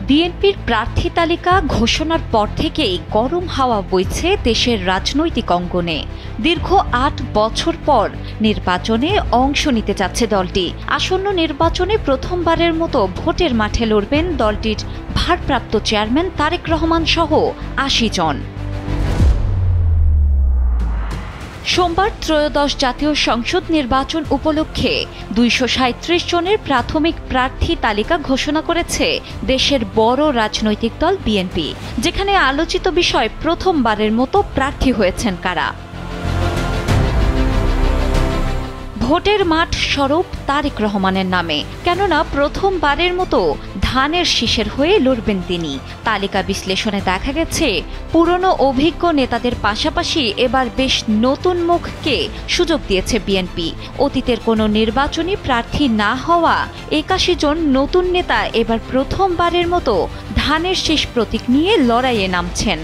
বিএনপির প্রার্থী তালিকা ঘোষণার পর থেকেই গরম হাওয়া বইছে দেশের রাজনৈতিক অঙ্গনে। দীর্ঘ ৮ বছর পর নির্বাচনে অংশ নিতে যাচ্ছে দলটি। আসন্ন নির্বাচনে প্রথমবারের মতো ভোটের মাঠে লড়বেন দলটির ভারপ্রাপ্ত চেয়ারম্যান তারেক রহমান সহ ৮০ জন। সোমবার ত্রয়োদশ জাতীয় সংসদ নির্বাচন উপলক্ষে ২৩৭ জনের প্রাথমিক প্রার্থী তালিকা ঘোষণা করেছে দেশের বড় রাজনৈতিক দল বিএনপি, যেখানে আলোচিত বিষয় প্রথমবারের মতো প্রার্থী হয়েছেন কারা। ভোটের মাঠ স্বরূপ তারেক রহমানের নামে, কেননা প্রথমবারের মতো ধানের শীষের হয়ে লড়বেন তিনি। তালিকা বিশ্লেষণে দেখা গেছে পুরনো অভিজ্ঞ নেতাদের পাশাপাশি এবার বেশ নতুন মুখকে সুযোগ দিয়েছে বিএনপি। অতীতের কোনো নির্বাচনী প্রার্থী না হওয়া ৮১ জন নতুন নেতা এবার প্রথমবারের মতো ধানের শীষ প্রতীক নিয়ে লড়াইয়ে নামছেন।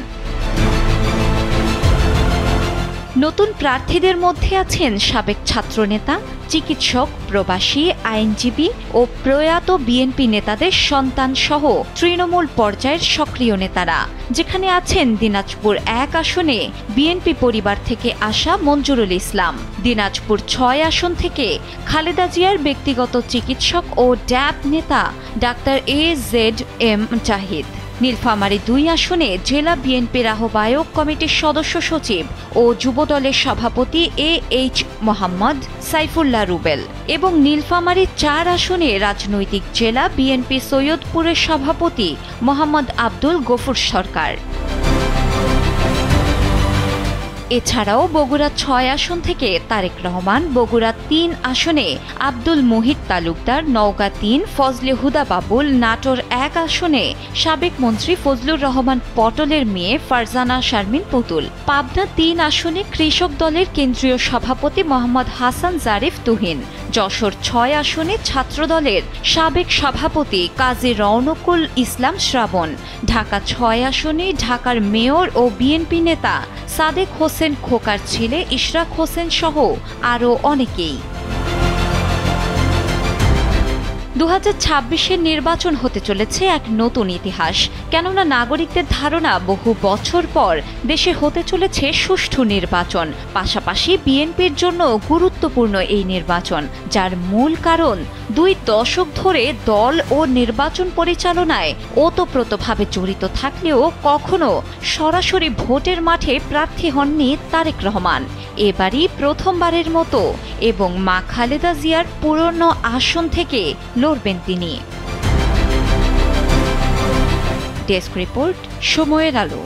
নতুন প্রার্থীদের মধ্যে আছেন সাবেক ছাত্রনেতা, চিকিৎসক, প্রবাসী, আইনজীবী ও প্রয়াত বিএনপি নেতাদের সন্তান সহ তৃণমূল পর্যায়ের সক্রিয় নেতারা, যেখানে আছেন দিনাজপুর ১ আসনে বিএনপি পরিবার থেকে আসা মঞ্জুরুল ইসলাম, দিনাজপুর ৬ আসন থেকে খালেদা জিয়ার ব্যক্তিগত চিকিৎসক ও ড্যাব নেতা ডাক্তার AZM জাহিদ, নীলফামারী ২ আসনে জেলা বিএনপির আহ্বায়ক কমিটির সদস্য সচিব ও যুবদলের সভাপতি AH মোহাম্মদ সাইফুল্লাহ রুবেল এবং নীলফামারী ৪ আসনে রাজনৈতিক জেলা বিএনপি সৈয়দপুরের সভাপতি মোহাম্মদ আব্দুল গফুর সরকার। এছাড়াও বগুড়া ৬ আসন থেকে তারেক রহমান, বগুড়া ৩ আসনে আব্দুল মুহিত তালুকদার, নওগাঁ ৩ ফজলে হুদা বাবুল, নাটোর ১ আসনে সাবেক মন্ত্রী ফজলুর রহমান পটলের মেয়ে ফারজানা শারমিন পুতুল, পাবনা ৩ আসনে কৃষক দলের কেন্দ্রীয় সভাপতি মোহাম্মদ হাসান জারিফ তুহিন, যশোর ৬ আসনে ছাত্রদলের সাবেক সভাপতি কাজী রওনকুল ইসলাম শ্রাবণ, ঢাকা ৬ আসনে ঢাকার মেয়র ও বিএনপি নেতা সাদেক হোসেন খোকার ছেলে ইশরাক হোসেন সহ আরও অনেকেই। ২০২৬-এর নির্বাচন হতে চলেছে এক নতুন ইতিহাস, কেননা নাগরিকদের ধারণা বহু বছর পর দেশে হতে চলেছে সুষ্ঠু নির্বাচন। পাশাপাশি বিএনপির জন্য গুরুত্বপূর্ণ এই নির্বাচন, যার মূল কারণ ২ দশক ধরে দল ও নির্বাচন পরিচালনায় ওতপ্রোতভাবে জড়িত থাকলেও কখনো সরাসরি ভোটের মাঠে প্রার্থী হননি তারেক রহমান। এবারই প্রথমবারের মতো এবং মা খালেদা জিয়ার পুরনো আসন থেকে লড়বেন তিনি। ডেস্ক রিপোর্ট, সময়ের আলো।